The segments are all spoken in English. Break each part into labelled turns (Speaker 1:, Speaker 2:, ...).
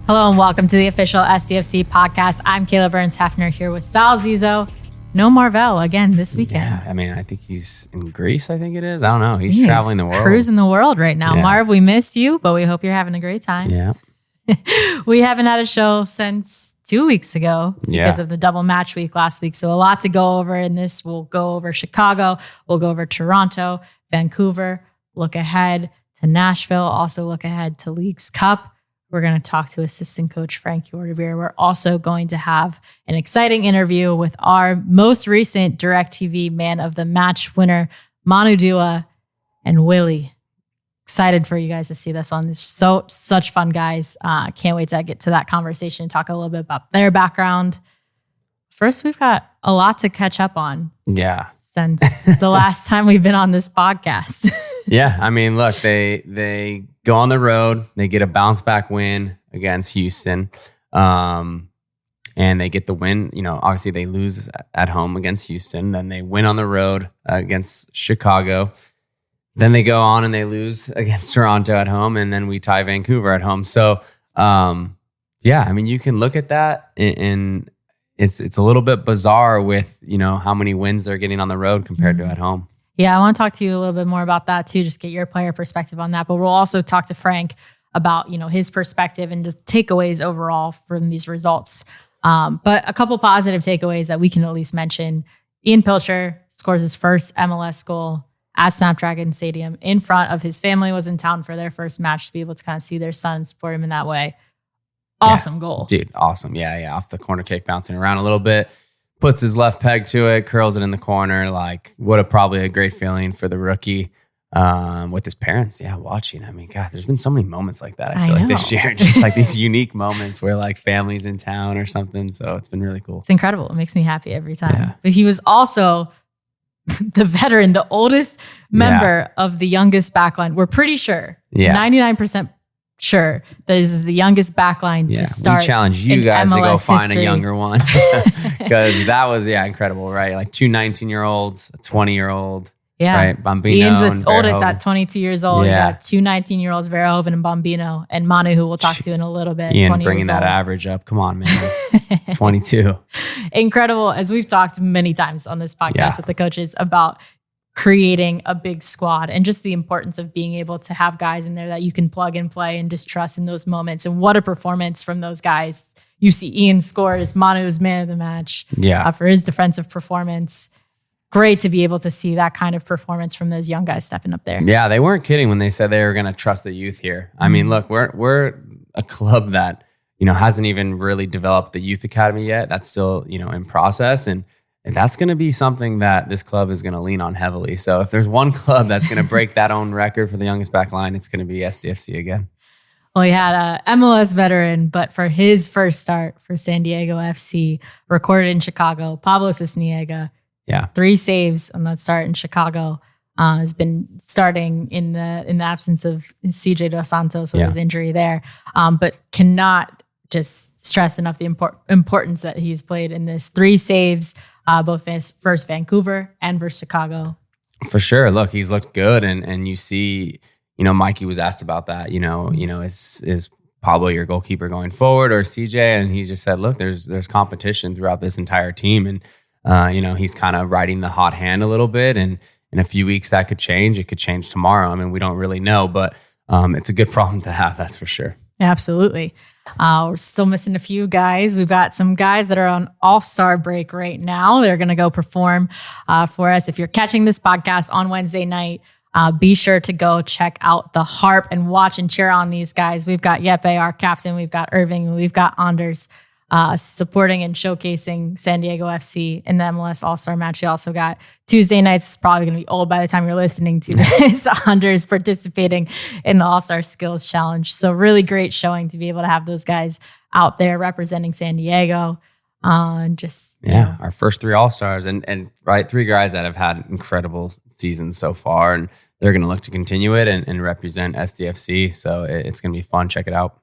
Speaker 1: Hello and welcome to the official SDFC podcast. I'm Kaila Burns-Hefner here with Sal Zizzo. No Marvell again this weekend.
Speaker 2: Yeah, I mean, I think he's in Greece, I think it is. I don't know. He's traveling the world.
Speaker 1: Cruising the world right now. Yeah. Marv, we miss you, but we hope you're having a great time.
Speaker 2: Yeah.
Speaker 1: We haven't had a show since 2 weeks ago because of the double match week last week. So a lot to go over in this. We'll go over Chicago. We'll go over Toronto, Vancouver, look ahead to Nashville, also look ahead to Leagues Cup. We're going to talk to assistant coach Frank Hjortebjerg. We're also going to have an exciting interview with our most recent DirecTV Man of the Match winner, Manu Duah and Willy. Excited for you guys to see this on this. Such fun guys. Can't wait to get to that conversation and talk a little bit about their background. First, we've got a lot to catch up on.
Speaker 2: Yeah.
Speaker 1: Since the last time we've been on this podcast.
Speaker 2: Yeah, I mean, look, they go on the road, they get a bounce back win against Houston, and they get the win. You know, obviously they lose at home against Houston, then they win on the road against Chicago, then they go on and they lose against Toronto at home, and then we tie Vancouver at home. So, yeah, I mean, you can look at that and it's a little bit bizarre with, you know, how many wins they're getting on the road compared to at home.
Speaker 1: Yeah, I want to talk to you a little bit more about that too, just get your player perspective on that. But we'll also talk to Frank about, you know, his perspective and the takeaways overall from these results. But a couple positive takeaways that we can at least mention. Ian Pilcher scores his first MLS goal at Snapdragon Stadium in front of his family, was in town for their first match to be able to kind of see their son, support him in that way. Awesome goal.
Speaker 2: Dude, awesome. Yeah. Off the corner kick, bouncing around a little bit. Puts his left peg to it, curls it in the corner. Like, probably a great feeling for the rookie with his parents. Yeah, watching. I mean, God, there's been so many moments like that. I feel like this year, just like these unique moments where like family's in town or something. So it's been really cool.
Speaker 1: It's incredible. It makes me happy every time. Yeah. But he was also the veteran, the oldest member of the youngest backline. We're pretty sure, 99% sure that this is the youngest backline to start.
Speaker 2: We challenge you guys
Speaker 1: MLS
Speaker 2: to go find
Speaker 1: history.
Speaker 2: A younger one because that was incredible, right? Like two 19-year-olds, a 20-year-old, right? Bambino.
Speaker 1: Ian's the oldest at 22 years old. Yeah, two 19-year-olds, Verhoeven and Bambino, and Manu, who we'll talk to in a little bit.
Speaker 2: Ian bringing that average up. Come on, man. 22.
Speaker 1: Incredible, as we've talked many times on this podcast with the coaches about creating a big squad and just the importance of being able to have guys in there that you can plug and play and just trust in those moments. And what a performance from those guys. You see Ian scores, Manu's man of the match for his defensive performance. Great to be able to see that kind of performance from those young guys stepping up there.
Speaker 2: Yeah, they weren't kidding when they said they were going to trust the youth here. I mean, look, we're a club that, you know, hasn't even really developed the youth academy yet. That's still, you know, in process. And that's going to be something that this club is going to lean on heavily. So if there's one club that's going to break that own record for the youngest back line, it's going to be SDFC again.
Speaker 1: Well, he had a MLS veteran, but for his first start for San Diego FC, recorded in Chicago, Pablo Cisniega, 3 saves on that start in Chicago. Has been starting in the absence of CJ Dos Santos with his injury there, but cannot just stress enough the importance that he's played in this. 3 saves, both versus Vancouver and versus Chicago.
Speaker 2: For sure. Look, he's looked good. And you see, you know, Mikey was asked about that, you know, is Pablo your goalkeeper going forward or CJ? And he just said, look, there's competition throughout this entire team. And, you know, he's kind of riding the hot hand a little bit. And in a few weeks that could change. It could change tomorrow. I mean, we don't really know, but it's a good problem to have. That's for sure.
Speaker 1: Absolutely. We're still missing a few guys. We've got some guys that are on all-star break right now. They're going to go perform for us. If you're catching this podcast on Wednesday night, be sure to go check out the Harp and watch and cheer on these guys. We've got Yeppe, our captain. We've got Irving. We've got Anders supporting and showcasing San Diego FC in the MLS All-Star match. You also got Tuesday nights. It's probably going to be old by the time you're listening to this. Anders participating in the All-Star Skills Challenge. So really great showing to be able to have those guys out there representing San Diego.
Speaker 2: Our first 3 All-Stars and 3 guys that have had incredible seasons so far, and they're going to look to continue it and represent SDFC. So it's going to be fun. Check it out.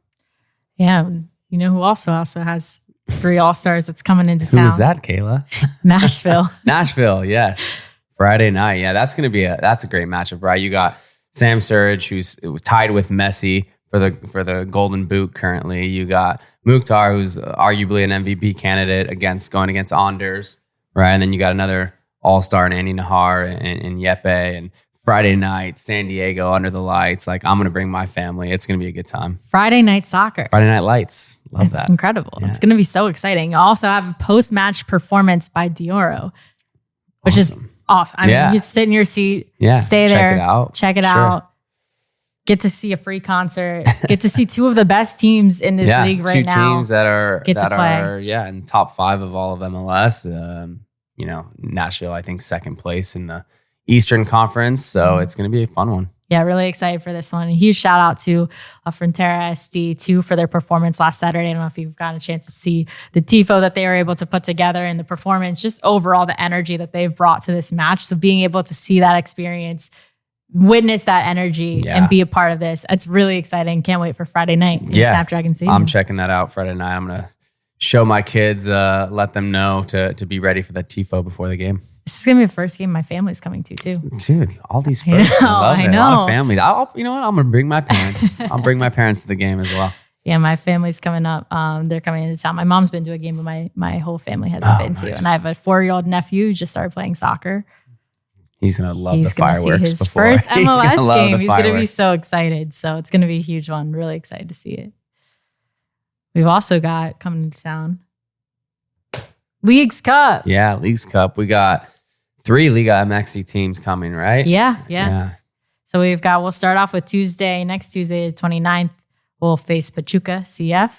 Speaker 1: Yeah. You know who also has 3 All-Stars that's coming into town?
Speaker 2: Who is that, Kaila?
Speaker 1: Nashville.
Speaker 2: Nashville, yes. Friday night. Yeah, that's going to be that's a great matchup, right? You got Sam Surridge, who's tied with Messi for the Golden Boot currently. You got Mukhtar, who's arguably an MVP candidate going against Anders, right? And then you got another all-star in Andy Nahar and Yepe. And Friday night, San Diego under the lights. Like, I'm going to bring my family. It's going to be a good time.
Speaker 1: Friday night soccer.
Speaker 2: Friday night lights. Love that.
Speaker 1: It's incredible. Yeah. It's going to be so exciting. You also have a post-match performance by Dioro, which is awesome. I mean, you sit in your seat, stay there, check it out. Get to see a free concert. Get to see two of the best teams in this league right now.
Speaker 2: Two teams that are in top 5 of all of MLS. Nashville, I think, second place in the Eastern Conference. So it's going to be a fun one.
Speaker 1: Yeah, really excited for this one. A huge shout out to Frontera SD too for their performance last Saturday. I don't know if you've gotten a chance to see the tifo that they were able to put together and the performance, just overall the energy that they've brought to this match. So being able to see that experience, witness that energy and be a part of this, it's really exciting. Can't wait for Friday night in Snapdragon Stadium.
Speaker 2: I'm checking that out Friday night. I'm going to show my kids, let them know to be ready for the tifo before the game.
Speaker 1: This is going to be the first game my family's coming to, too.
Speaker 2: Dude, all these firsts. I know. A lot of family. You know what? I'm going to bring my parents. I'll bring my parents to the game as well.
Speaker 1: Yeah, my family's coming up. They're coming into town. My mom's been to a game, but my whole family hasn't been to. And I have a 4-year-old nephew who just started playing soccer.
Speaker 2: He's going to love the fireworks.
Speaker 1: See his first MLS game. He's going to be so excited. So it's going to be a huge one. Really excited to see it. We've also got coming to town Leagues Cup.
Speaker 2: Yeah, Leagues Cup. We got 3 Liga MXC teams coming, right?
Speaker 1: Yeah. So we'll start off with next Tuesday, the 29th. We'll face Pachuca CF,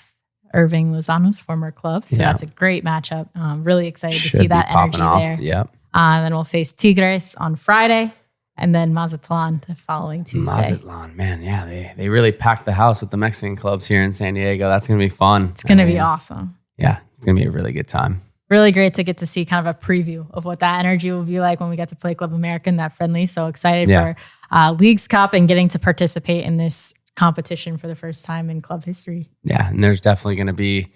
Speaker 1: Irving Lozano's former club. So that's a great matchup. Really excited to see that energy there.
Speaker 2: Yep.
Speaker 1: Then we'll face Tigres on Friday, and then Mazatlan the following Tuesday.
Speaker 2: Mazatlan, man, they really packed the house with the Mexican clubs here in San Diego. That's going to be fun.
Speaker 1: It's going to be awesome.
Speaker 2: Yeah, it's going to be a really good time.
Speaker 1: Really great to get to see kind of a preview of what that energy will be like when we get to play Club America in that friendly. So excited for Leagues Cup and getting to participate in this competition for the first time in club history. Yeah,
Speaker 2: and there's definitely going to be,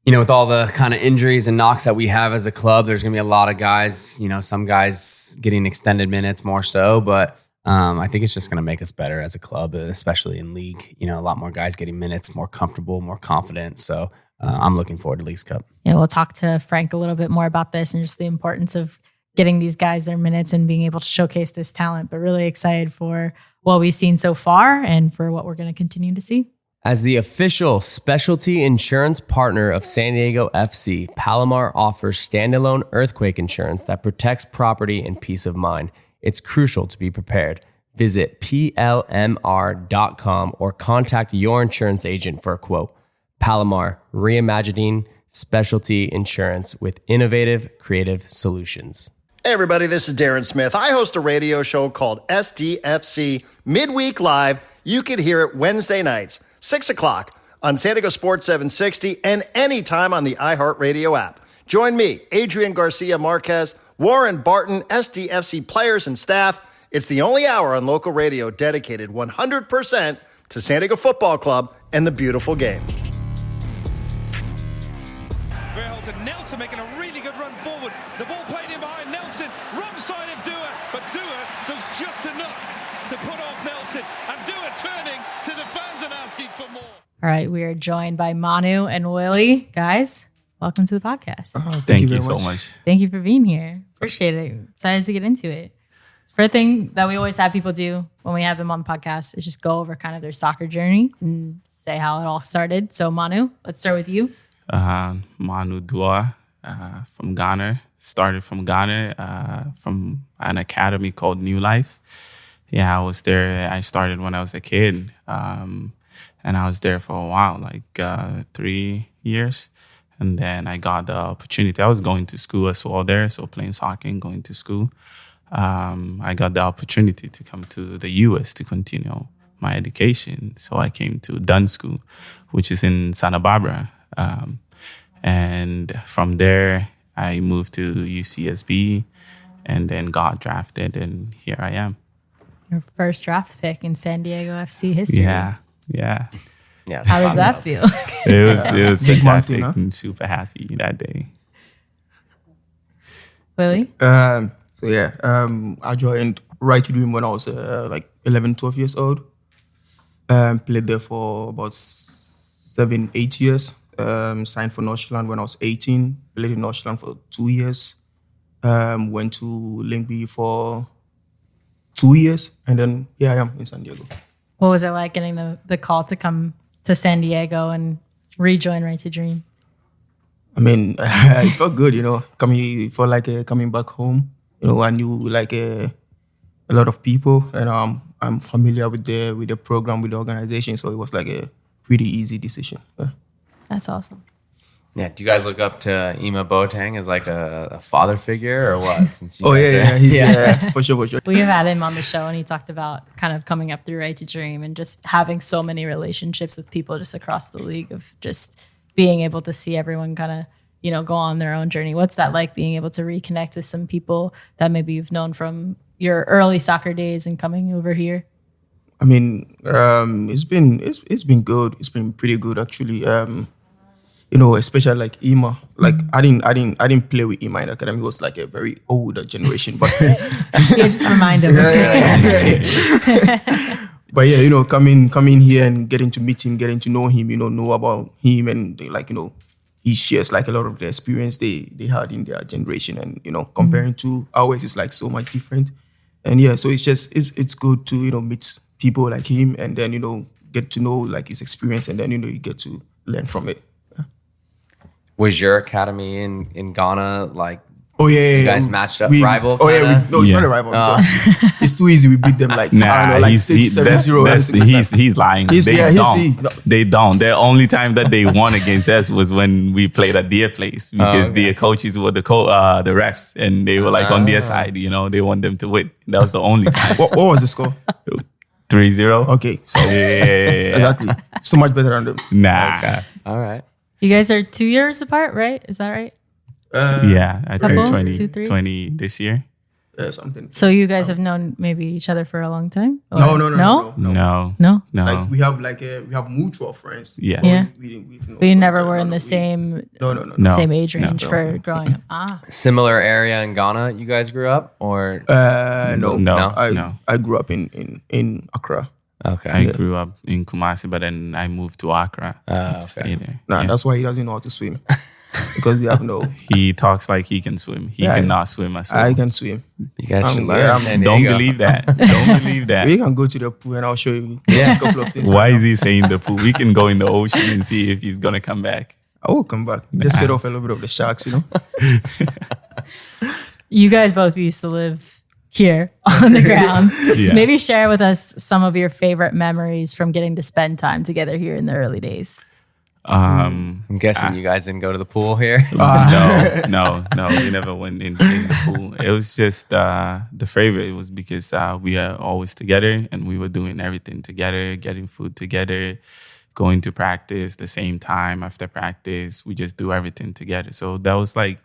Speaker 2: with all the kind of injuries and knocks that we have as a club, there's going to be a lot of guys, some guys getting extended minutes more so, but I think it's just going to make us better as a club, especially in league. A lot more guys getting minutes, more comfortable, more confident. So I'm looking forward to Leagues Cup.
Speaker 1: Yeah, we'll talk to Frank a little bit more about this and just the importance of getting these guys their minutes and being able to showcase this talent, but really excited for what we've seen so far and for what we're going to continue to see.
Speaker 3: As the official specialty insurance partner of San Diego FC, Palomar offers standalone earthquake insurance that protects property and peace of mind. It's crucial to be prepared. Visit plmr.com or contact your insurance agent for a quote. Palomar, reimagining specialty insurance with innovative, creative solutions.
Speaker 4: Hey everybody, this is Darren Smith. I host a radio show called SDFC Midweek Live. You can hear it Wednesday nights, 6 o'clock on San Diego Sports 760 and anytime on the iHeartRadio app. Join me, Adrian Garcia Marquez, Warren Barton, SDFC players and staff. It's the only hour on local radio dedicated 100% to San Diego Football Club and the beautiful game.
Speaker 5: Nelson making a really good run forward. The ball played in behind Nelson. Wrong side of Duah, but Duah does just enough to put off Nelson. And Duah turning to the fans and asking for more.
Speaker 1: All right, we are joined by Manu and Willy. Guys, welcome to the podcast.
Speaker 6: Thank you so much.
Speaker 1: Thank you for being here. Appreciate it. Excited to get into it. First thing that we always have people do when we have them on the podcast is just go over kind of their soccer journey and say how it all started. So Manu, let's start with you.
Speaker 6: Manu Duah from Ghana. Started from Ghana from an academy called New Life. Yeah, I was there. I started when I was a kid, and I was there for a while, like 3 years. And then I got the opportunity. I was going to school as well there, so playing soccer and going to school. I got the opportunity to come to the U.S. to continue my education. So I came to Dunn School, which is in Santa Barbara. And from there, I moved to UCSB and then got drafted, and here I am.
Speaker 1: Your first draft pick in San Diego FC history.
Speaker 6: Yeah.
Speaker 1: How does that feel?
Speaker 6: It was fantastic. I'm super happy that day.
Speaker 1: Willy?
Speaker 7: I joined Right to Dream when I was like 11, 12 years old. Played there for about 7-8 years. Signed for Nashville when I was 18. Played in Nashville for 2 years. Went to Lyngby for 2 years. And then here I am in San Diego.
Speaker 1: What was it like getting the call to come to San Diego and rejoin Right to Dream?
Speaker 7: I mean, it felt good, coming back home. I knew like a lot of people, and I'm familiar with the program, with the organization, so it was like a pretty easy decision. Yeah.
Speaker 1: That's awesome.
Speaker 3: Yeah, do you guys look up to Ima Boateng as like a father figure or what? Since you
Speaker 7: for sure.
Speaker 1: We have had him on the show, and he talked about kind of coming up through Right to Dream and just having so many relationships with people just across the league, of just being able to see everyone kind of, go on their own journey. What's that like, being able to reconnect with some people that maybe you've known from your early soccer days and coming over here?
Speaker 7: I mean, it's been good. It's been pretty good actually. Especially like Ima. Like I didn't play with Ima in the academy. It was like a very older generation, but
Speaker 1: you just remind him.
Speaker 7: But yeah, coming here and getting to meet him, getting to know him, know about him, and he shares like a lot of the experience they had in their generation, and comparing to ours is like so much different. And yeah, so it's good to meet people like him, and then get to know like his experience, and then you get to learn from it. Yeah.
Speaker 3: Was your academy in Ghana like?
Speaker 7: Oh yeah,
Speaker 3: you guys matched up, rival?
Speaker 7: Oh yeah, it's not a rival because it's too easy. We beat them like 6-7-0.
Speaker 6: He's lying. They don't. The only time that they won against us was when we played at their place, because their coaches were the refs, and they were like on their side. They want them to win. That was the only time.
Speaker 7: What was the score?
Speaker 6: 3-0.
Speaker 7: Okay, so exactly, so much better than them.
Speaker 6: Nah.
Speaker 3: Okay. All right.
Speaker 1: You guys are 2 years apart, right? Is that right?
Speaker 6: I turned 20 this year.
Speaker 7: Something.
Speaker 1: So you guys have known maybe each other for a long time? Or?
Speaker 6: No.
Speaker 7: Like we have mutual friends.
Speaker 6: Yes.
Speaker 1: Yeah. But you never were in the same
Speaker 7: same
Speaker 1: age range for growing up.
Speaker 3: Similar area in Ghana you guys grew up, or?
Speaker 7: No. I grew up in Accra.
Speaker 3: Okay.
Speaker 6: I grew up in Kumasi, but then I moved to Accra to stay there.
Speaker 7: That's why he doesn't know how to swim. Because they have no.
Speaker 6: He talks like he can swim. He cannot swim as well.
Speaker 7: I can swim.
Speaker 3: You guys should learn. San Diego.
Speaker 6: Don't believe that. Don't believe that.
Speaker 7: We can go to the pool and I'll show you a couple of things.
Speaker 6: Why is he saying the pool? We can go in the ocean and see if he's gonna come back.
Speaker 7: I will come back. Just get off a little bit of the sharks,
Speaker 1: You guys both used to live here on the grounds. Yeah. Maybe share with us some of your favorite memories from getting to spend time together here in the early days.
Speaker 3: I'm guessing you guys didn't go to the pool here.
Speaker 6: No, we never went in the pool. It was just the favorite. It was because we are always together, and we were doing everything together, getting food together, going to practice the same time after practice. We just do everything together. So that was like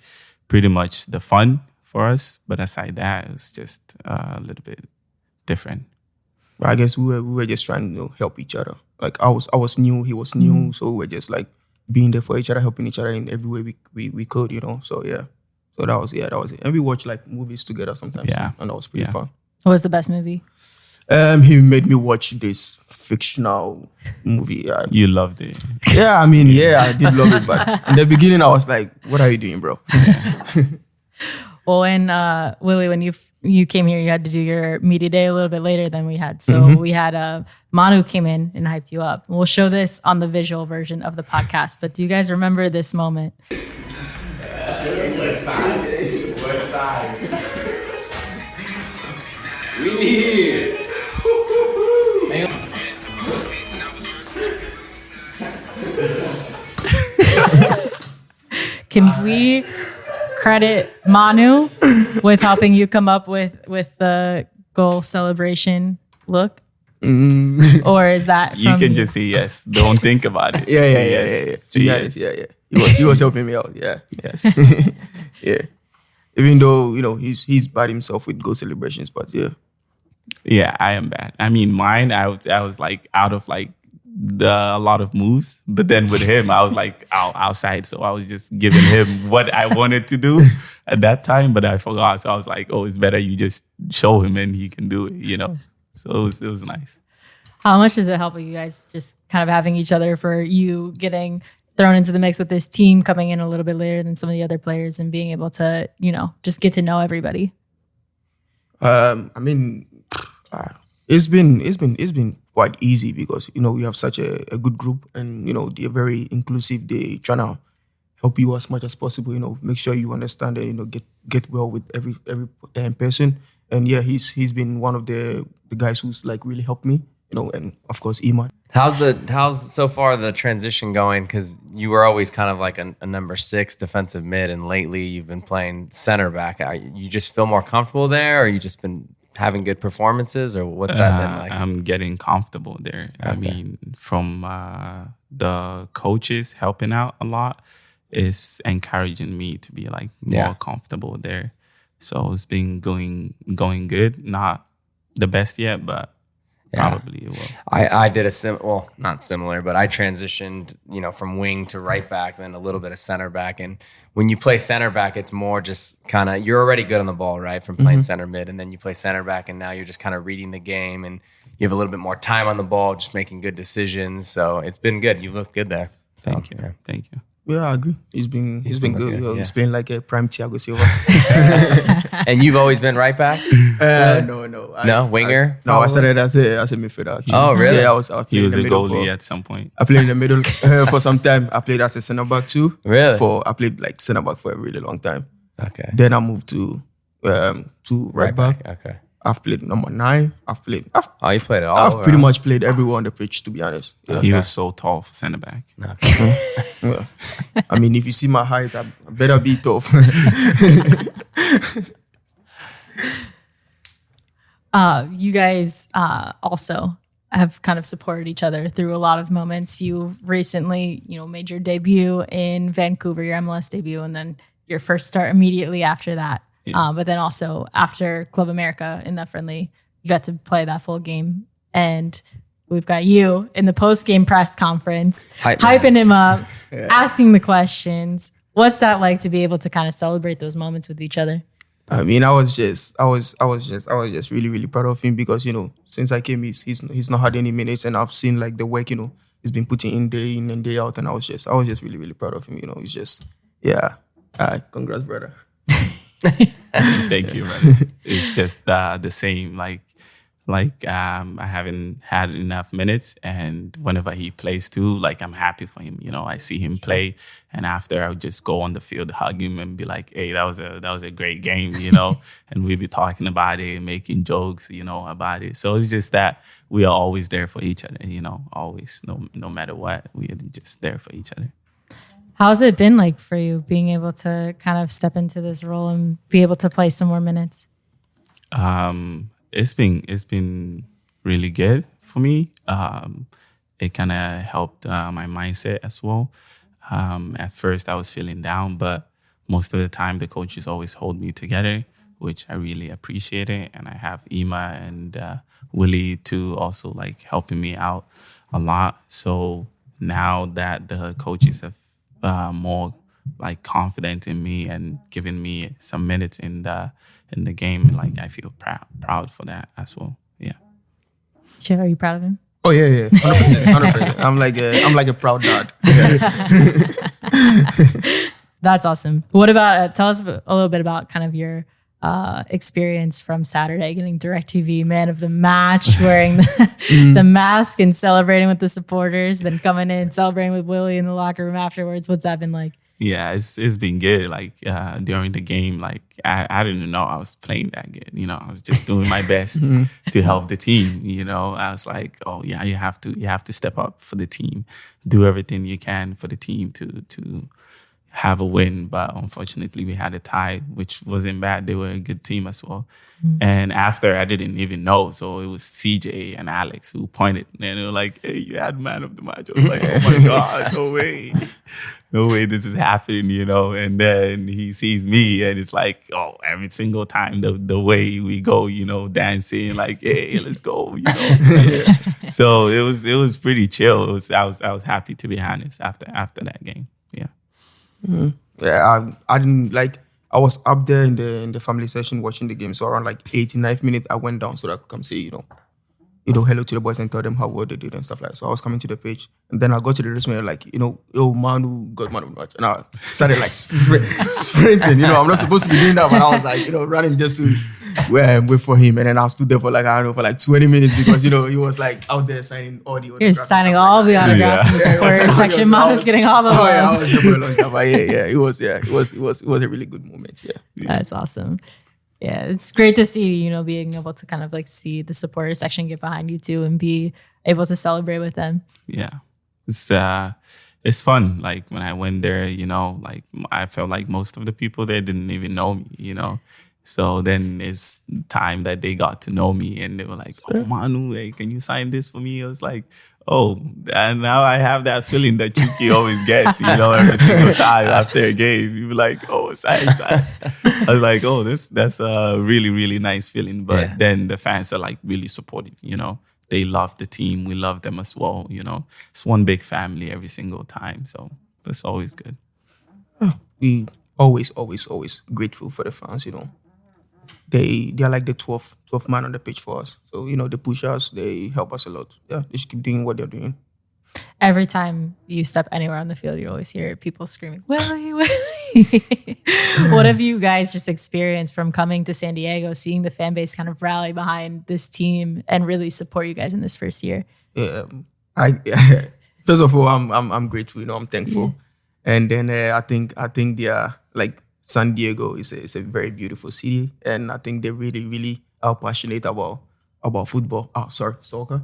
Speaker 6: pretty much the fun for us. But aside that, it was just a little bit different.
Speaker 7: I guess we were just trying to help each other. Like I was new, he was new, so we were just like being there for each other, helping each other in every way we could, So yeah, so that was it. And we watched like movies together sometimes, and that was pretty fun.
Speaker 1: What was the best movie?
Speaker 7: He made me watch this fictional movie.
Speaker 6: You loved it.
Speaker 7: Yeah, I mean, I did love it, but in the beginning I was like, "What are you doing, bro?" Yeah.
Speaker 1: Well, and Willy, when you came here, you had to do your media day a little bit later than we had. So we had Manu came in and hyped you up. We'll show this on the visual version of the podcast. But do you guys remember this moment?
Speaker 8: West side. We need it.
Speaker 1: Can we credit Manu with helping you come up with the goal celebration look? Or is that from
Speaker 6: you can just say yes. Don't think about it.
Speaker 7: Yeah. He was helping me out. Yeah. Yes. Yeah. Even though, he's bad himself with goal celebrations, but yeah.
Speaker 6: Yeah, I am bad. I mean, mine, I was like out of like a lot of moves, but then with him, I was like outside. So I was just giving him what I wanted to do at that time, but I forgot. So I was like, oh, it's better you just show him and he can do it, So it was nice.
Speaker 1: How much does it help you guys just kind of having each other for you getting thrown into the mix with this team coming in a little bit later than some of the other players and being able to, just get to know everybody?
Speaker 7: It's been quite easy because we have such a good group, and they're very inclusive. They trying to help you as much as possible. Make sure you understand and get well with every person. And yeah, he's been one of the guys who's like really helped me. And of course Iman.
Speaker 3: How's so far the transition going? Because you were always kind of like a number 6 defensive mid, and lately you've been playing center back. You just feel more comfortable there, or you just been having good performances, or what's that been like?
Speaker 6: I'm getting comfortable there. Okay. I mean, from the coaches helping out a lot is encouraging me to be like more comfortable there. So it's been going good. Not the best yet, but probably it will.
Speaker 3: I did not similar, but I transitioned, from wing to right back, then a little bit of center back. And when you play center back, it's more just kind of, you're already good on the ball, right? From playing center mid, and then you play center back, and now you're just kind of reading the game, and you have a little bit more time on the ball, just making good decisions. So it's been good. You look good there. So,
Speaker 6: Thank you. Thank you.
Speaker 7: Yeah, I agree. He's been good. He's playing like a prime Thiago Silva.
Speaker 3: And you've always been right back?
Speaker 7: No.
Speaker 3: Winger?
Speaker 7: I started as a midfielder. Actually.
Speaker 3: Oh, really?
Speaker 7: Yeah, I was
Speaker 6: He was a goalie at some point.
Speaker 7: I played in the middle for some time. I played as a center back too.
Speaker 3: Really?
Speaker 7: I played like center back for a really long time.
Speaker 3: Okay.
Speaker 7: Then I moved to right back.
Speaker 3: Okay.
Speaker 7: I've played number 9.
Speaker 3: You played it all.
Speaker 7: I've pretty much played everywhere on the pitch, to be honest.
Speaker 6: Yeah. He was so tall for center back.
Speaker 3: Okay.
Speaker 7: Yeah. I mean, if you see my height, I better be tough.
Speaker 1: You guys also have kind of supported each other through a lot of moments. You recently, made your debut in Vancouver, your MLS debut, and then your first start immediately after that. Yeah. But then also after Club America in that friendly, you got to play that full game. And we've got you in the post-game press conference, hyping him up, asking the questions. What's that like to be able to kind of celebrate those moments with each other?
Speaker 7: I mean, I was just really, really proud of him because, since I came, he's not had any minutes, and I've seen like the work, he's been putting in and day out, and I was just really, really proud of him. It's just, congrats, brother.
Speaker 6: Thank you, brother. It's just the same. I haven't had enough minutes, and whenever he plays too, I'm happy for him. I see him play, and after I would just go on the field, hug him, and be like, "Hey, that was a great game," and we'd be talking about it, making jokes, about it. So it's just that we are always there for each other, always, no matter what, we are just there for each other.
Speaker 1: How's it been like for you being able to kind of step into this role and be able to play some more minutes?
Speaker 6: It's been really good for me. It kind of helped my mindset as well. At first, I was feeling down, but most of the time, the coaches always hold me together, which I really appreciate it. And I have Ima and Willy too, also helping me out a lot. So now that the coaches have more confident in me and giving me some minutes in the game, I feel proud for that as well. Yeah.
Speaker 1: Shiv, are you proud of him?
Speaker 7: Oh yeah, 100%. I'm like a proud dad. Yeah.
Speaker 1: That's awesome. What about tell us a little bit about kind of your experience from Saturday, getting DirecTV Man of the Match, wearing the mask and celebrating with the supporters, then coming in celebrating with Willy in the locker room afterwards. What's that been like?
Speaker 6: Yeah, it's been good. During the game, I didn't know I was playing that good. I was just doing my best to help the team. I was like, oh yeah, you have to step up for the team, do everything you can for the team to have a win. But unfortunately, we had a tie, which wasn't bad. They were a good team as well. And after, I didn't even know. So it was CJ and Alex who pointed. And they were like, hey, you had Man of the Match. I was like, oh my God, no way. No way this is happening, And then he sees me and it's like, oh, every single time the way we go, dancing, hey, let's go, So it was pretty chill. I was happy, to be honest, after that game. Yeah.
Speaker 7: Mm-hmm. Yeah, I didn't I was up there in the family session watching the game. So around 89th minute, I went down so that I could come say, hello to the boys and tell them how well they did and stuff like that. So I was coming to the pitch, and then I got to the dressing room like, Manu got man of the match, and I started like sprinting. I'm not supposed to be doing that, but I was like, running just to wait for him, and then I stood there for like 20 minutes because he was like out there signing all the autographs.
Speaker 1: You're signing all the autographs in the supporter section. Manu's getting all the love.
Speaker 7: I was there for a long time. But it was a really good moment. Yeah.
Speaker 1: That's awesome. Yeah, it's great to see, being able to kind of like see the supporter section get behind you too and be able to celebrate with them.
Speaker 6: Yeah, it's fun. Like when I went there, like I felt like most of the people there didn't even know me, So then it's time that they got to know me and they were like, oh, Manu, hey, can you sign this for me? I was like, oh, and now I have that feeling that Chucky always gets, every single time after a game. You be like, oh, sign. I was like, oh, that's a really, really nice feeling. But then the fans are like really supportive, They love the team. We love them as well, It's one big family every single time. So that's always good.
Speaker 7: We always grateful for the fans, They're like the 12th man on the pitch for us. So, they push us, they help us a lot. Yeah, they should keep doing what they're doing.
Speaker 1: Every time you step anywhere on the field, you always hear people screaming, Willy, Willy. What have you guys just experienced from coming to San Diego, seeing the fan base kind of rally behind this team and really support you guys in this first year?
Speaker 7: Yeah, first of all, I'm grateful, I'm thankful. And then I think they are like, San Diego is a very beautiful city, and I think they really, really are passionate about football. Oh, sorry, soccer.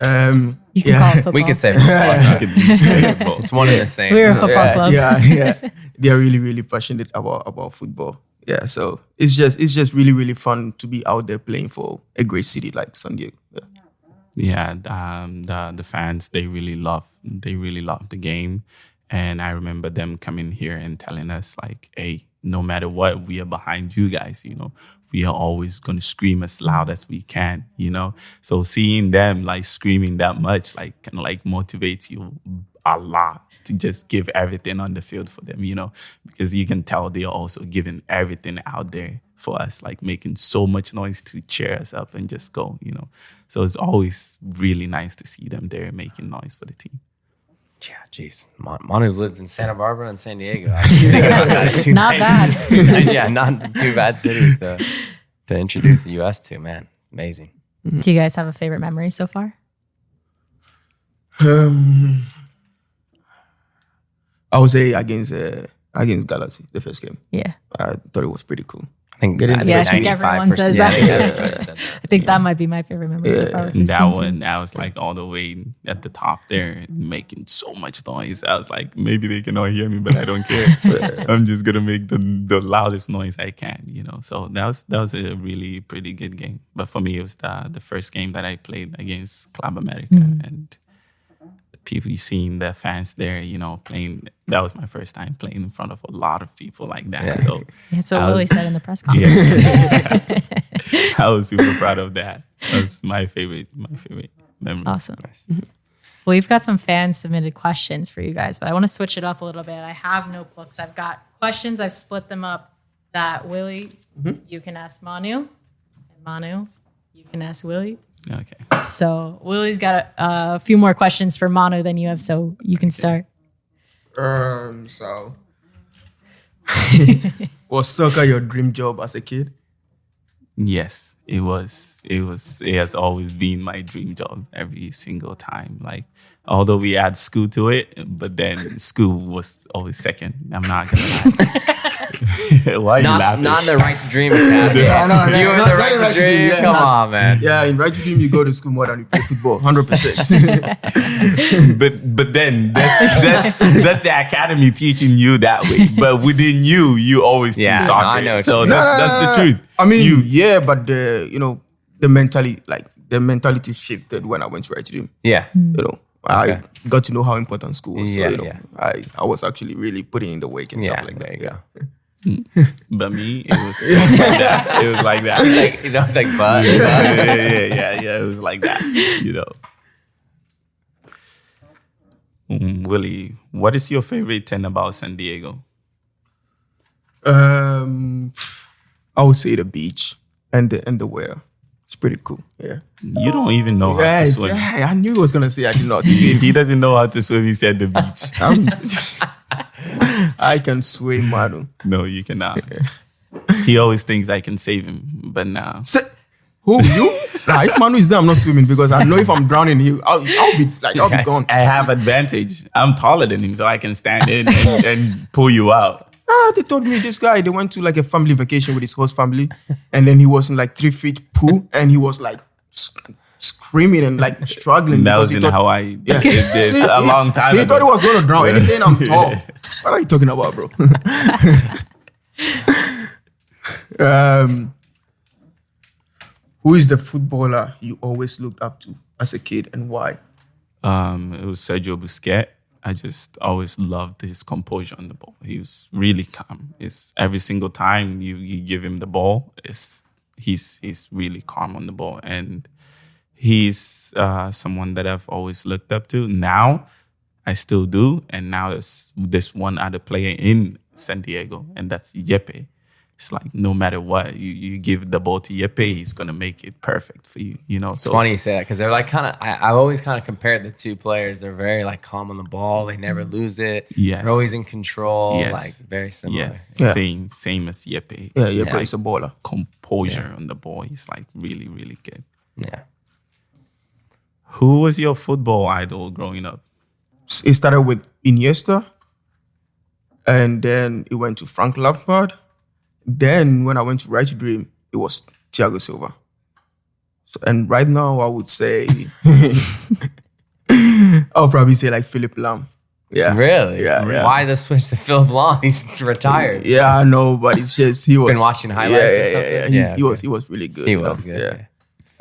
Speaker 1: You can call it football.
Speaker 3: We could say football. So you could say football. It's one and the same.
Speaker 1: We're a football club.
Speaker 7: Yeah. They are really, really passionate about football. Yeah, so it's just really, really fun to be out there playing for a great city like San Diego.
Speaker 6: Yeah, the fans, they really love the game. And I remember them coming here and telling us like, hey, no matter what, we are behind you guys, We are always going to scream as loud as we can, So seeing them like screaming that much, like kind of like motivates you a lot to just give everything on the field for them, Because you can tell they are also giving everything out there for us, like making so much noise to cheer us up and just go, So it's always really nice to see them there making noise for the team.
Speaker 3: Yeah, geez. Manu's lived in Santa Barbara and San Diego. I was thinking about that.
Speaker 1: Not bad.
Speaker 3: Yeah, not too bad cities to introduce the U.S. to, man. Amazing.
Speaker 1: Do you guys have a favorite memory so far?
Speaker 7: I would say against Galaxy, the first game.
Speaker 1: Yeah.
Speaker 7: I thought it was pretty cool.
Speaker 3: I think
Speaker 1: I think everyone says that.
Speaker 3: Yeah.
Speaker 1: I think that might be my favorite memory so far. With this team.
Speaker 6: I was like all the way at the top there, making so much noise. I was like, maybe they cannot hear me, but I don't care. I'm just gonna make the loudest noise I can, So that was a really pretty good game. But for me, it was the first game that I played against Club America, and people, seeing the fans there, playing. That was my first time playing in front of a lot of people like that. Yeah. So
Speaker 1: that's what Willy said in the press conference.
Speaker 6: Yeah. I was super proud of that. That was my favorite memory.
Speaker 1: Awesome. Well, we've got some fan submitted questions for you guys, but I want to switch it up a little bit. I have notebooks. I've got questions. I've split them up that Willy, you can ask Manu, and Manu, you can ask Willy.
Speaker 6: Okay.
Speaker 1: So Willy's got a few more questions for Manu than you have, so you can start.
Speaker 7: So was soccer your dream job as a kid?
Speaker 6: Yes, it was. It has always been my dream job every single time. Like, although we add school to it, but then school was always second. I'm not gonna lie. Why are you laughing?
Speaker 3: Not in the Right to Dream Academy. You were the Right to Dream.
Speaker 7: Yeah,
Speaker 3: come on, man.
Speaker 7: Yeah, in Right to Dream, you go to school more than you play football, 100%.
Speaker 6: but then that's the academy teaching you that way. But within you always choose soccer.
Speaker 3: I know.
Speaker 6: So that's the truth.
Speaker 7: I mean, but the mentality shifted when I went to Right to Dream.
Speaker 3: Yeah.
Speaker 7: I got to know how important school was.
Speaker 3: Yeah,
Speaker 7: so, I was actually really putting in the work and stuff like that.
Speaker 3: There you go.
Speaker 6: But me, it was like that. It was like that.
Speaker 3: He's always like, but.
Speaker 6: Yeah. It was like that, Willy, what is your favorite thing about San Diego?
Speaker 7: I would say the beach and the weather. It's pretty cool. Yeah.
Speaker 6: You don't even know how to swim.
Speaker 7: I knew he was gonna say I did not swim.
Speaker 6: He doesn't know how to swim. He said the beach.
Speaker 7: I can swim, Manu.
Speaker 6: No, you cannot. He always thinks I can save him, but now.
Speaker 7: Who you? Nah, if Manu is there, I'm not swimming because I know if I'm drowning, I'll be gone.
Speaker 6: I have advantage. I'm taller than him, so I can stand in and pull you out.
Speaker 7: They told me this guy, they went to like a family vacation with his host family, and then he was in like 3 feet pool, and he was like screaming and like struggling.
Speaker 6: That wasn't how I did this a long time
Speaker 7: He
Speaker 6: ago.
Speaker 7: thought he was going to drown, and he's saying I'm tall. What are you talking about, bro? Who is the footballer you always looked up to as a kid, and why?
Speaker 6: It was Sergio Buset. I just always loved his composure on the ball. He was really calm. It's every single time you give him the ball, he's really calm on the ball, and he's someone that I've always looked up to. Now, I still do, and now there's one other player in San Diego, and that's Yepe. It's like no matter what, you give the ball to Yepe, he's gonna make it perfect for you. You know,
Speaker 3: it's funny you say that because they're like kind of. I've always kind of compared the two players. They're very like calm on the ball. They never lose it.
Speaker 6: Yes,
Speaker 3: they're always in control.
Speaker 6: Yes.
Speaker 3: Like very similar.
Speaker 6: Yes, yeah. Same as Yepe.
Speaker 7: Yeah, Yepe is a baller.
Speaker 6: Composure on the ball. He's like really, really good.
Speaker 3: Yeah.
Speaker 6: Who was your football idol growing up?
Speaker 7: It started with Iniesta, and then it went to Frank Lampard. Then when I went to Right to Dream, it was Thiago Silva. So, and right now I would say I'll probably say like Philippe Lam. Yeah.
Speaker 3: Really?
Speaker 7: Yeah.
Speaker 3: Why the switch to Philippe Lam? He's retired.
Speaker 7: Yeah, I know, but it's just he was
Speaker 3: been watching highlights.
Speaker 7: Yeah. He was really good.
Speaker 3: He was good.
Speaker 7: Yeah.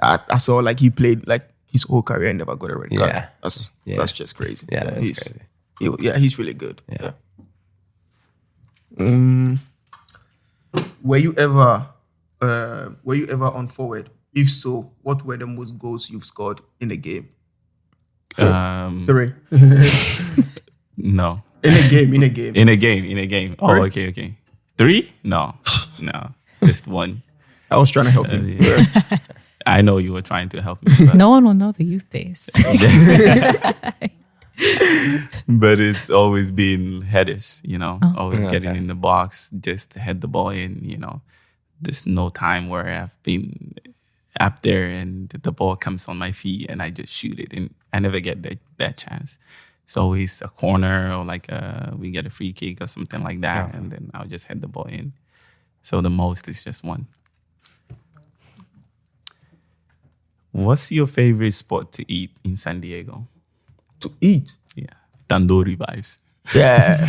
Speaker 7: I saw like he played like his whole career and never got a red card.
Speaker 3: Yeah.
Speaker 7: That's just crazy.
Speaker 3: Yeah, that's crazy.
Speaker 7: He's really good.
Speaker 3: Yeah.
Speaker 7: Were you ever on forward? If so, what were the most goals you've scored in a game? 3.
Speaker 6: No.
Speaker 7: In a game.
Speaker 6: In a game. Oh, okay. 3? No, just 1.
Speaker 7: I was trying to help you.
Speaker 6: Yeah. I know you were trying to help me. But
Speaker 1: no one will know the youth days.
Speaker 6: But it's always been headers, you know, always getting in the box, just head the ball in, you know. There's no time where I've been up there and the ball comes on my feet and I just shoot it. And I never get that chance. It's always a corner or like we get a free kick or something like that. And then I'll just head the ball in. So the most is just 1. What's your favorite spot to eat in San Diego?
Speaker 7: To eat?
Speaker 6: Yeah. Tandoori vibes.
Speaker 7: Yeah.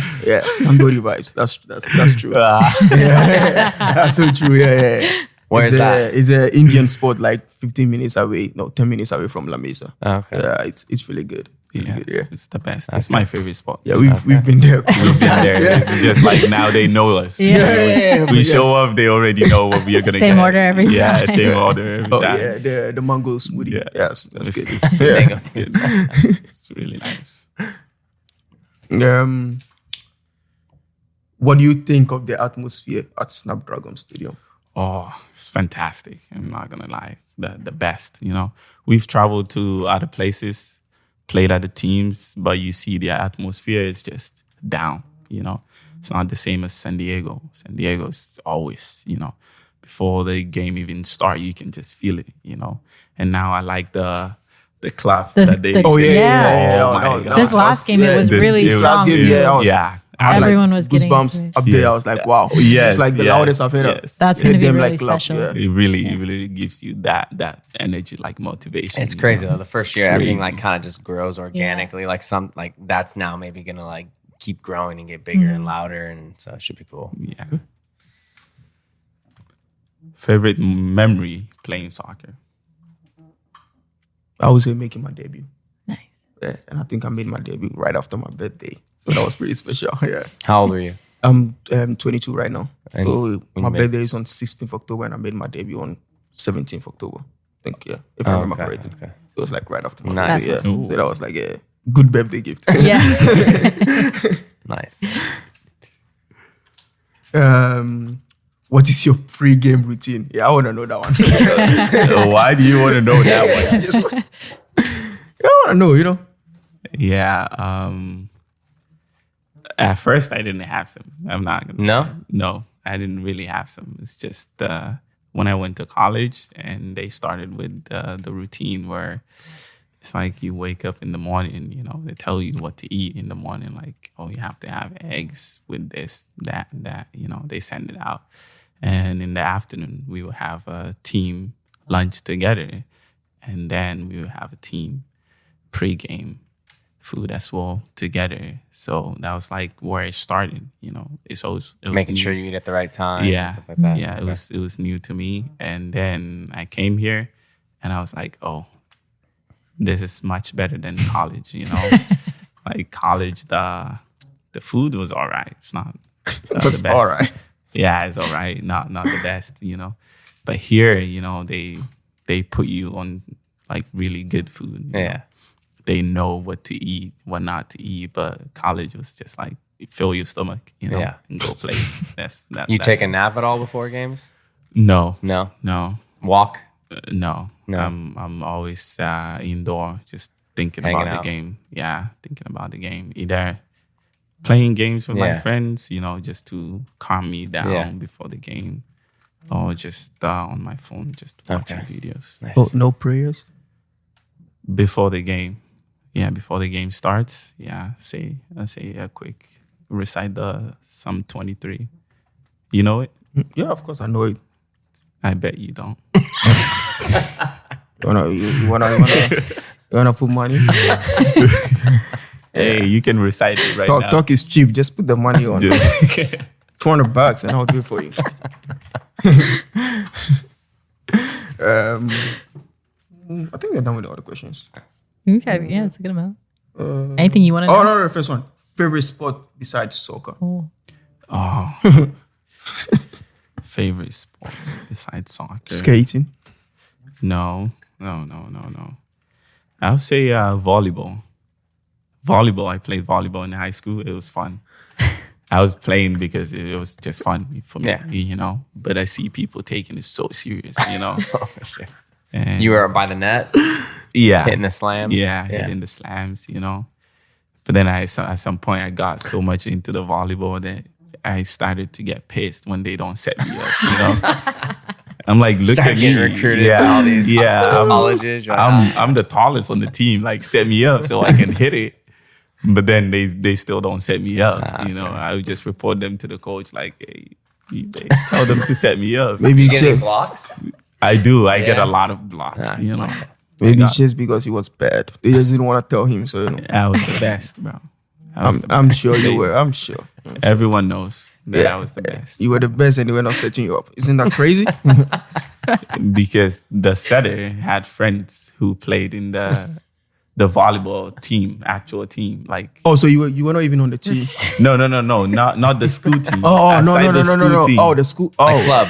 Speaker 7: Tandoori vibes. That's true. That's so true. Yeah.
Speaker 3: Where is that?
Speaker 7: It's an Indian spot like 10 minutes away from La Mesa.
Speaker 3: Okay.
Speaker 7: Yeah, it's really good.
Speaker 6: It's the best. It's my favorite spot.
Speaker 7: Yeah, we've been there.
Speaker 6: We've been there. It's just like now they know us. We show up, they already know what we are gonna get.
Speaker 1: Same order every time.
Speaker 6: Yeah, same order every time.
Speaker 7: Yeah, the mango smoothie.
Speaker 6: Yeah.
Speaker 7: Yes, that's good.
Speaker 6: It's good. It's really nice.
Speaker 7: What do you think of the atmosphere at Snapdragon Stadium?
Speaker 6: Oh, it's fantastic. I'm not gonna lie. The best, you know. We've traveled to other places, played other teams, but you see the atmosphere is just down, you know. It's not the same as San Diego. San Diego is always, you know, before the game even start, you can just feel it, you know. And now I like the clap that they...
Speaker 7: Oh, yeah.
Speaker 6: Oh, my God.
Speaker 1: This last game, it was really strong, too.
Speaker 6: Yeah.
Speaker 1: Everyone was getting
Speaker 7: goosebumps up there. I was like, wow.
Speaker 6: Yes,
Speaker 7: it's like the loudest I've heard.
Speaker 1: That's going to be really special.
Speaker 6: It really gives you that energy, like motivation.
Speaker 3: It's crazy though. The first year, everything like
Speaker 6: crazy.
Speaker 3: kind of just grows organically. Like that's now maybe gonna like keep growing and get bigger and louder, and so it should be cool.
Speaker 6: Yeah. Favorite memory playing soccer?
Speaker 7: I would say making my debut.
Speaker 1: Nice.
Speaker 7: Yeah, and I think I made my debut right after my birthday. So that was pretty special. Yeah.
Speaker 3: How old were you?
Speaker 7: I'm 22 right now.
Speaker 3: And
Speaker 7: so my
Speaker 3: made-
Speaker 7: birthday is on 16th October and I made my debut on 17th October. I think, yeah. If I remember correctly.
Speaker 3: Okay.
Speaker 7: So it was like right after my
Speaker 3: Nice.
Speaker 7: birthday.
Speaker 1: That's
Speaker 7: Yeah.
Speaker 6: awesome.
Speaker 7: So that was like a good birthday gift.
Speaker 1: Yeah.
Speaker 3: Nice.
Speaker 7: What is your pre-game routine? Yeah, I want to know that one.
Speaker 6: Why do you want to know that one?
Speaker 7: I want to know, you know.
Speaker 6: Yeah. At first, I didn't have some. I'm not gonna. No, I didn't really have some. It's just when I went to college and they started with the routine where it's like you wake up in the morning, you know, they tell you what to eat in the morning. Like, oh, you have to have eggs with this, that, and that. You know, they send it out. And in the afternoon, we would have a team lunch together. And then we would have a team pre-game food as well together. So that was like where it started, you know. It was
Speaker 2: making
Speaker 6: new.
Speaker 2: sure you eat at the right time.
Speaker 6: Yeah,
Speaker 2: and stuff like that.
Speaker 6: yeah. It was new to me, and then I came here, and I was like, oh, this is much better than college, you know. Like college, the food was all right. It's not the best.
Speaker 7: All right.
Speaker 6: Yeah, it's all right. Not the best, you know. But here, you know, they put you on like really good food. You know? They know what to eat, what not to eat. But college was just like fill your stomach, you know, and go play. That's that.
Speaker 2: You take a nap at all before games?
Speaker 6: No.
Speaker 2: Walk?
Speaker 6: No. I'm always indoor, just thinking
Speaker 2: Hanging
Speaker 6: about
Speaker 2: out.
Speaker 6: the game. Yeah, thinking about the game. Either playing games with my friends, you know, just to calm me down before the game, or just on my phone, just watching videos.
Speaker 2: Nice.
Speaker 7: Oh, no prayers?
Speaker 6: Before the game. Yeah, before the game starts. Yeah, I say a quick recite the Psalm 23. You know it?
Speaker 7: Yeah, of course I know it.
Speaker 6: I bet you don't.
Speaker 7: You wanna put money?
Speaker 6: Hey, you can recite it right now.
Speaker 7: Talk is cheap. Just put the money on. $200 and I'll do it for you. I think we're done with all the questions.
Speaker 1: Okay, yeah, it's a good amount. Anything you want to know?
Speaker 7: Oh, no, the first one. Favorite sport besides soccer?
Speaker 6: Oh. Favorite sports besides soccer?
Speaker 7: Skating.
Speaker 6: No. I'll say volleyball. Volleyball. I played volleyball in high school. It was fun. I was playing because it was just fun for me, you know. But I see people taking it so serious, you know. And
Speaker 2: you were by the net?
Speaker 6: Yeah.
Speaker 2: Hitting the slams?
Speaker 6: Yeah, hitting the slams, you know. But then at some point, I got so much into the volleyball that I started to get pissed when they don't set me up, you know. I'm like, look at me.
Speaker 2: Recruited to all these colleges.
Speaker 6: I'm the tallest on the team. Like, set me up so I can hit it. But then they still don't set me up. You know, I would just report them to the coach. Like, hey, they tell them to set me up.
Speaker 7: Maybe
Speaker 2: you get any blocks?
Speaker 6: I do. I get a lot of blocks. You know,
Speaker 7: maybe it's just because he was bad. They just didn't want to tell him. So you know.
Speaker 6: I was the best, bro.
Speaker 7: I'm sure you were. I'm sure.
Speaker 6: Everyone knows that I was the best.
Speaker 7: You were the best, and they were not setting you up. Isn't that crazy?
Speaker 6: Because the setter had friends who played in the volleyball team, actual team. Like,
Speaker 7: oh, so you were not even on the team?
Speaker 6: No, not the school team.
Speaker 7: Oh, no.
Speaker 6: Team.
Speaker 7: Oh, the school. Oh,
Speaker 2: like club.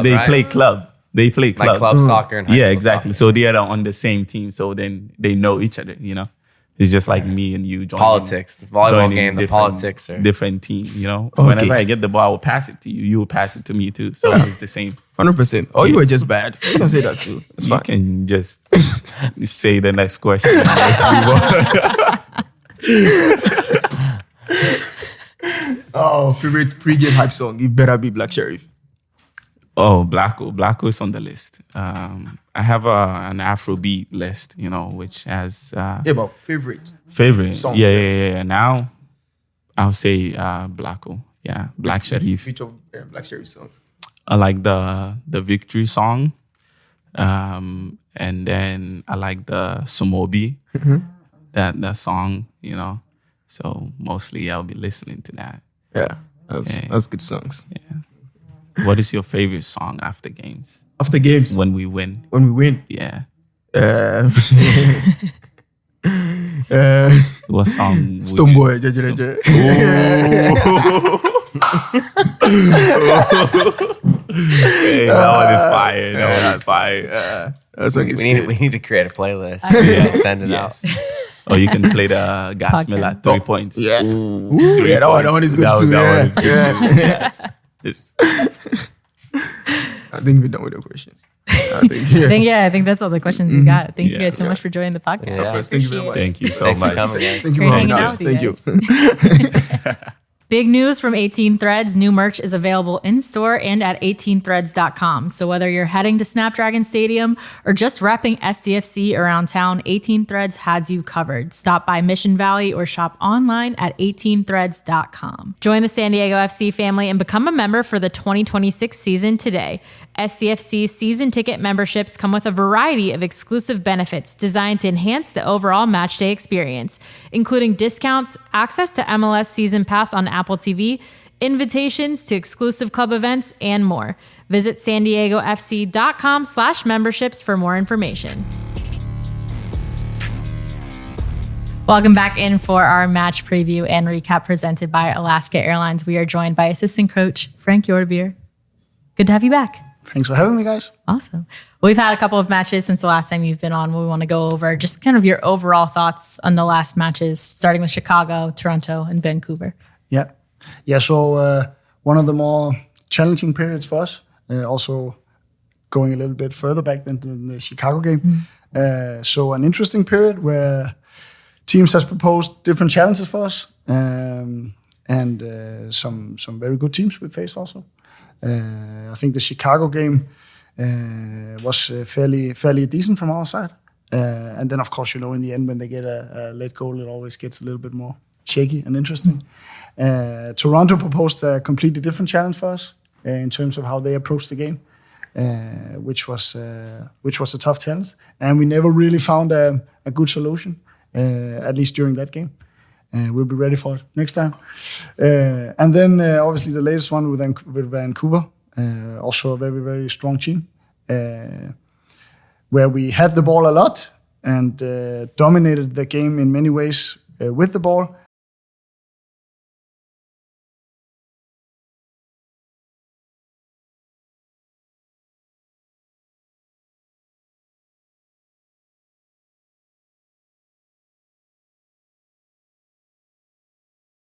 Speaker 6: They
Speaker 2: right?
Speaker 6: play club. They play club.
Speaker 2: Like club soccer and high school
Speaker 6: exactly.
Speaker 2: Soccer.
Speaker 6: So they are on the same team. So then they know each other, you know. It's just like me and you joining.
Speaker 2: Politics. The volleyball game, the politics are...
Speaker 6: Different team, you know.
Speaker 7: Okay.
Speaker 6: Whenever I get the ball, I will pass it to you. You will pass it to me too. So it's the same.
Speaker 7: 100%. Oh, you were just bad. You can say that too. It's
Speaker 6: You
Speaker 7: fine.
Speaker 6: can just say the next question.
Speaker 7: Oh, favorite pre-game hype song? It better be Black Sheriff.
Speaker 6: Oh, Blacko is on the list. I have an Afrobeat list, you know, which has
Speaker 7: But
Speaker 6: favorite
Speaker 7: song.
Speaker 6: Yeah. Now I'll say Blacko. Yeah, Black Sheriff.
Speaker 7: Which of Black Sheriff songs?
Speaker 6: I like the victory song, and then I like the Sumobi, that song, you know. So mostly I'll be listening to that.
Speaker 7: Yeah, that's good songs.
Speaker 6: Yeah. What is your favorite song after games?
Speaker 7: After games,
Speaker 6: When we win? Yeah. What song?
Speaker 7: Stoneboy.
Speaker 6: Hey, that one is fire. That one is fire.
Speaker 7: That song is good.
Speaker 2: We need to create a playlist.
Speaker 6: Yes,
Speaker 2: Send it out.
Speaker 6: Or you can play the Gas Mill at 3 points.
Speaker 7: Yeah.
Speaker 6: Ooh,
Speaker 7: Yeah, that one is good too.
Speaker 6: That
Speaker 7: Yeah.
Speaker 6: one is good too. Yes.
Speaker 7: I think we're done with the questions. I
Speaker 1: think that's all the questions we got. Thank you guys so much for joining the podcast.
Speaker 3: Yeah.
Speaker 7: Thank you very much.
Speaker 6: Thank you so
Speaker 3: Thanks
Speaker 6: much.
Speaker 3: for coming, guys.
Speaker 7: Thank you
Speaker 1: Great
Speaker 7: for having
Speaker 1: hanging
Speaker 7: us.
Speaker 1: out with you
Speaker 7: Thank you.
Speaker 1: Big news from 18 Threads. New merch is available in store and at 18threads.com. So whether you're heading to Snapdragon Stadium or just repping SDFC around town, 18 Threads has you covered. Stop by Mission Valley or shop online at 18threads.com. Join the San Diego FC family and become a member for the 2026 season today. SDFC season ticket memberships come with a variety of exclusive benefits designed to enhance the overall matchday experience, including discounts, access to MLS Season Pass on Apple TV, invitations to exclusive club events, and more. Visit sandiegofc.com/memberships for more information. Welcome back in for our match preview and recap presented by Alaska Airlines. We are joined by assistant coach Frank Hjortebjerg. Good to have you back.
Speaker 9: Thanks for having me, guys.
Speaker 1: Awesome. We've had a couple of matches since the last time you've been on. We want to go over just kind of your overall thoughts on the last matches, starting with Chicago, Toronto, and Vancouver.
Speaker 9: Yeah. So one of the more challenging periods for us, also going a little bit further back than the Chicago game. So an interesting period where teams has proposed different challenges for us, and some very good teams we faced also. I think the Chicago game was fairly decent from our side. And then, of course, in the end, when they get a late goal, it always gets a little bit more shaky and interesting. Toronto proposed a completely different challenge for us in terms of how they approached the game, which was a tough challenge. And we never really found a good solution, at least during that game. We'll be ready for it next time. And then, obviously, the latest one with Vancouver, also a very, very strong team, where we had the ball a lot and dominated the game in many ways with the ball,